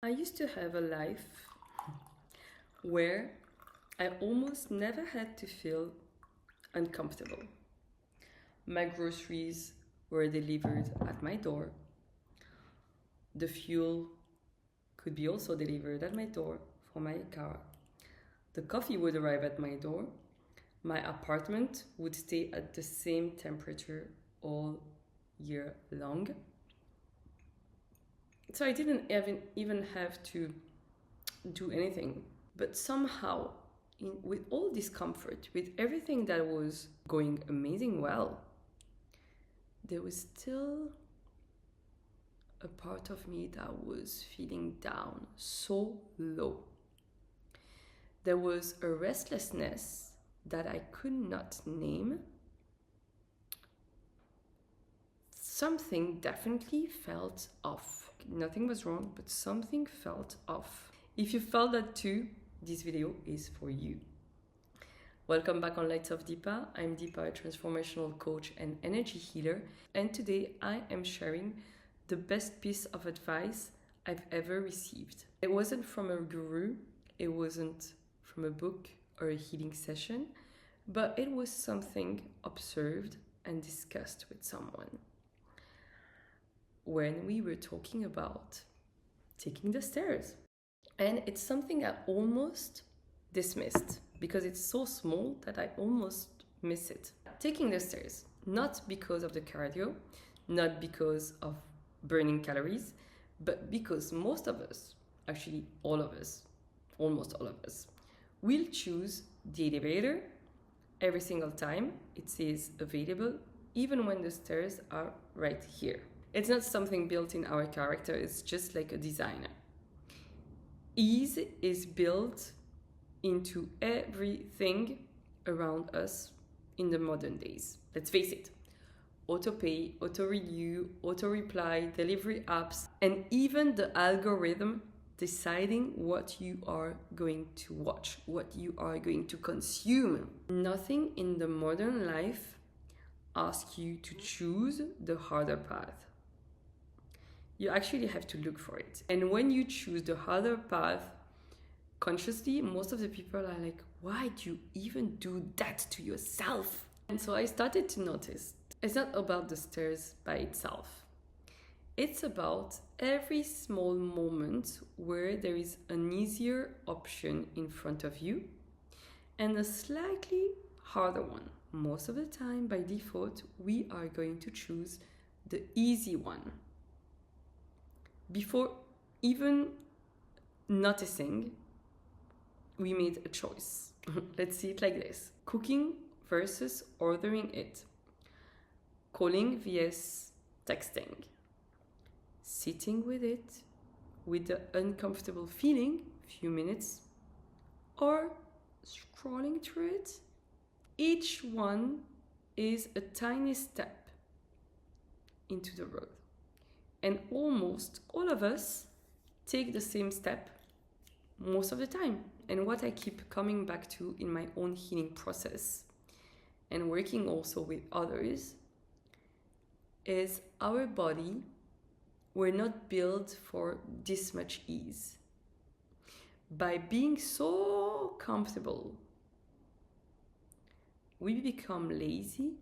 I used to have a life where I almost never had to feel uncomfortable. My groceries were delivered at my door. The fuel could be also delivered at my door for my car. The coffee would arrive at my door. My apartment would stay at the same temperature all year long. So I didn't even have to do anything. But somehow, with all discomfort, with everything that was going amazing well, there was still a part of me that was feeling down, so low. There was a restlessness that I could not name. Something definitely felt off. Nothing was wrong, but something felt off. If you felt that too, this video is for you. Welcome back on Lights of Dipa. I'm Dipa, a transformational coach and energy healer, and today I am sharing the best piece of advice I've ever received. It wasn't from a guru, it wasn't from a book or a healing session, but it was something observed and discussed with someone when we were talking about taking the stairs. And it's something I almost dismissed because it's so small that I almost miss it. Taking the stairs, not because of the cardio, not because of burning calories, but because most of us, actually all of us, almost all of us, will choose the elevator every single time it says available, even when the stairs are right here. It's not something built in our character, it's just like a designer. Ease is built into everything around us in the modern days. Let's face it. Auto-pay, auto-renew, auto-reply, delivery apps, and even the algorithm deciding what you are going to watch, what you are going to consume. Nothing in the modern life asks you to choose the harder path. You actually have to look for it. And when you choose the harder path consciously, most of the people are like, why do you even do that to yourself? And so I started to notice it's not about the stairs by itself. It's about every small moment where there is an easier option in front of you and a slightly harder one. Most of the time, by default, we are going to choose the easy one. Before even noticing, we made a choice. Let's see it like this. Cooking versus ordering it. Calling vs texting. Sitting with it, with the uncomfortable feeling, few minutes, or scrolling through it. Each one is a tiny step into the road. And almost all of us take the same step most of the time. And what I keep coming back to in my own healing process and working also with others is our body were not built for this much ease. By being so comfortable, we become lazy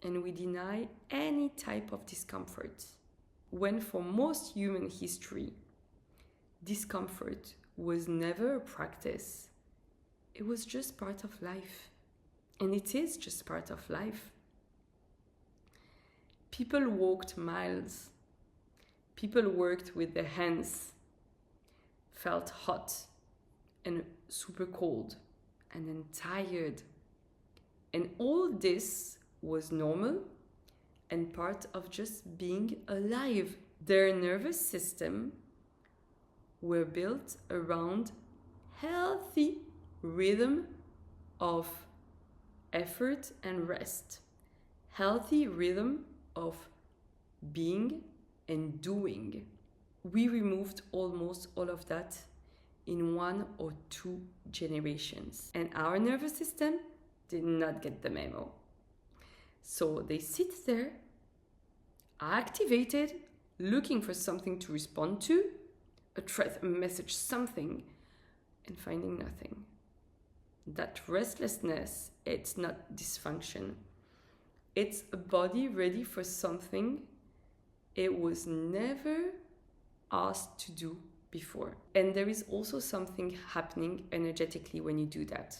and we deny any type of discomfort. When for most human history, discomfort was never a practice. It was just part of life. And it is just part of life. People walked miles. People worked with their hands, felt hot and super cold, and then tired. And all this was normal and part of just being alive. Their nervous system were built around healthy rhythm of effort and rest, healthy rhythm of being and doing. We removed almost all of that in 1 or 2 generations, and our nervous system did not get the memo. So they sit there, activated, looking for something to respond to, a threat, a message, something, and finding nothing. That restlessness, it's not dysfunction. It's a body ready for something it was never asked to do before. And there is also something happening energetically when you do that,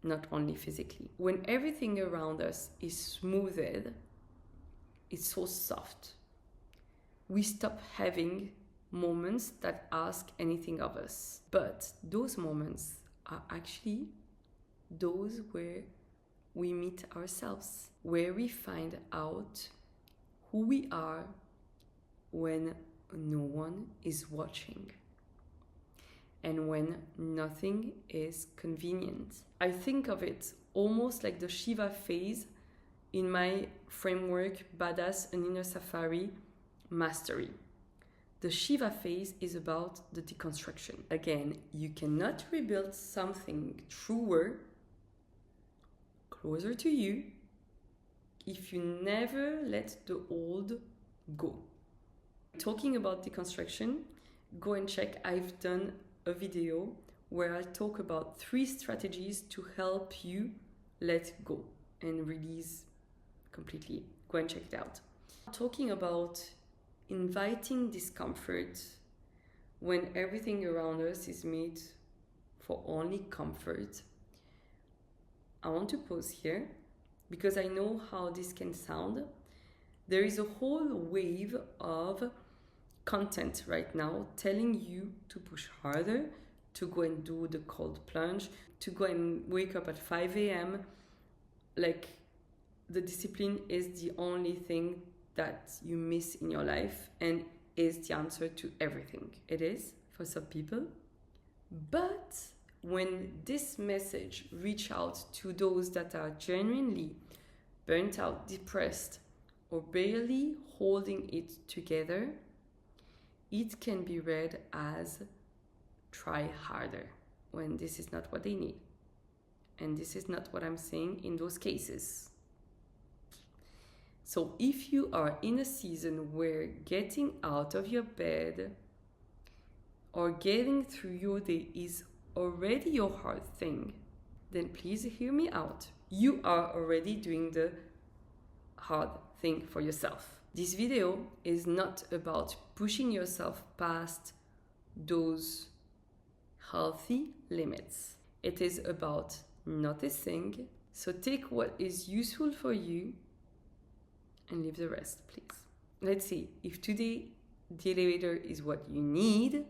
not only physically. When everything around us is smoothed, it's so soft. We stop having moments that ask anything of us. But those moments are actually those where we meet ourselves, where we find out who we are when no one is watching and when nothing is convenient. I think of it almost like the Shiva phase in my framework, Badass, an Inner Safari, Mastery. The Shiva phase is about the deconstruction. Again, you cannot rebuild something truer, closer to you, if you never let the old go. Talking about deconstruction, go and check. I've done a video where I talk about 3 strategies to help you let go and release completely. Go and check it out. Talking about inviting discomfort when everything around us is made for only comfort. I want to pause here because I know how this can sound. There is a whole wave of content right now telling you to push harder, to go and do the cold plunge, to go and wake up at 5 a.m. Like the discipline is the only thing that you miss in your life and is the answer to everything. It is for some people. But when this message reach out to those that are genuinely burnt out, depressed, or barely holding it together, it can be read as try harder, when this is not what they need. And this is not what I'm saying in those cases. So if you are in a season where getting out of your bed or getting through your day is already your hard thing, then please hear me out. You are already doing the hard thing for yourself. This video is not about pushing yourself past those healthy limits. It is about noticing. So take what is useful for you and leave the rest, please. Let's see, if today the elevator is what you need,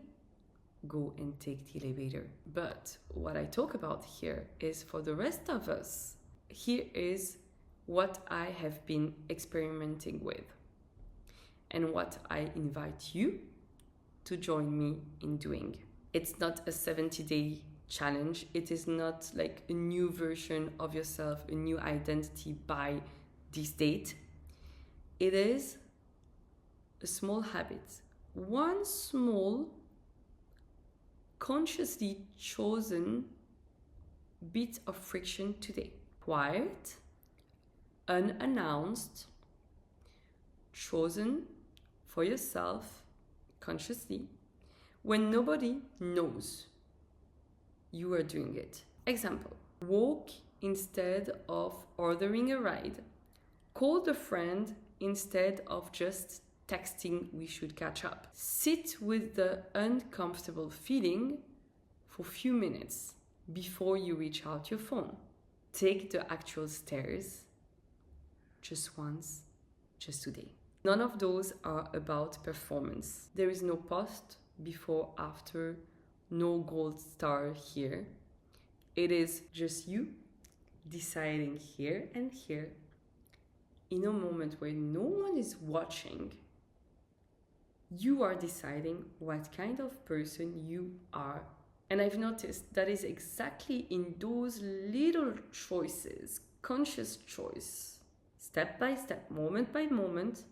go and take the elevator. But what I talk about here is for the rest of us. Here is what I have been experimenting with and what I invite you to join me in doing. It's not a 70-day challenge. It is not like a new version of yourself, a new identity by this date. It is a small habit. One small, consciously chosen bit of friction today. Quiet, unannounced, chosen for yourself consciously when nobody knows you are doing it. Example, walk instead of ordering a ride. Call a friend instead of just texting we should catch up. Sit with the uncomfortable feeling for a few minutes before you reach out your phone. Take the actual stairs just once, just today. None of those are about performance. There is no post, before, after, no gold star here. It is just you deciding here and here in a moment where no one is watching. You are deciding what kind of person you are. And I've noticed that is exactly in those little choices, conscious choice, step by step, moment by moment,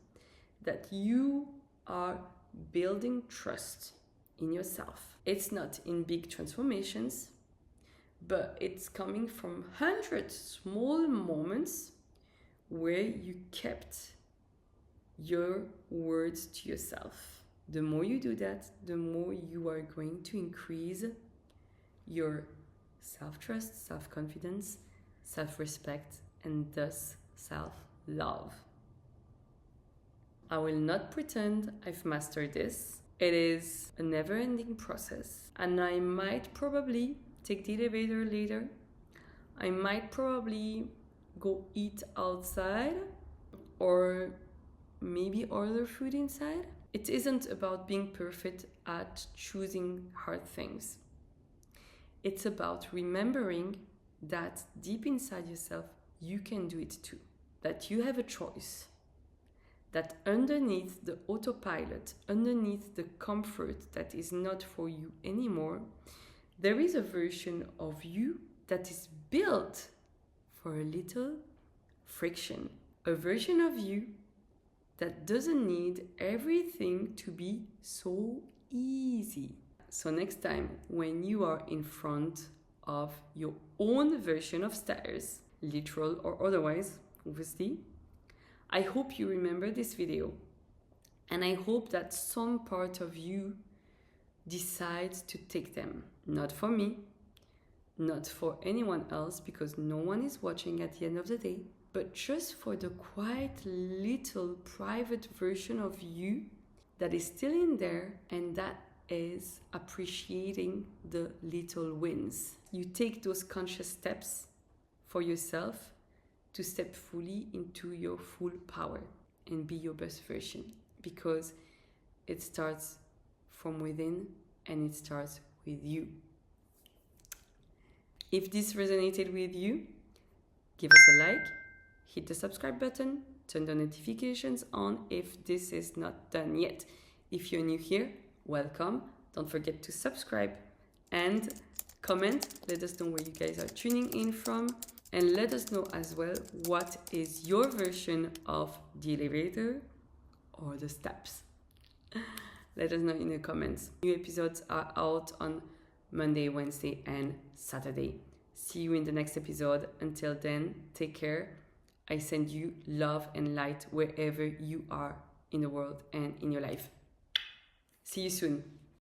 that you are building trust in yourself. It's not in big transformations, but it's coming from 100 small moments where you kept your words to yourself. The more you do that, the more you are going to increase your self-trust, self-confidence, self-respect, and thus self-love. I will not pretend I've mastered this. It is a never-ending process, and I might probably take the elevator later. I might probably go eat outside or maybe order food inside. It isn't about being perfect at choosing hard things. It's about remembering that deep inside yourself, you can do it too. That you have a choice. That underneath the autopilot, underneath the comfort that is not for you anymore, there is a version of you that is built for a little friction. A version of you that doesn't need everything to be so easy. So next time when you are in front of your own version of stairs, literal or otherwise, obviously, I hope you remember this video, and I hope that some part of you decides to take them. Not for me, not for anyone else, because no one is watching at the end of the day, but just for the quiet little private version of you that is still in there and that is appreciating the little wins. You take those conscious steps for yourself to step fully into your full power and be your best version, because it starts from within and it starts with you. If this resonated with you, give us a like, hit the subscribe button, turn the notifications on if this is not done yet. If you're new here, welcome. Don't forget to subscribe and comment. Let us know where you guys are tuning in from. And let us know as well what is your version of the elevator or the steps. Let us know in the comments. New episodes are out on Monday, Wednesday, and Saturday. See you in the next episode. Until then, take care. I send you love and light wherever you are in the world and in your life. See you soon.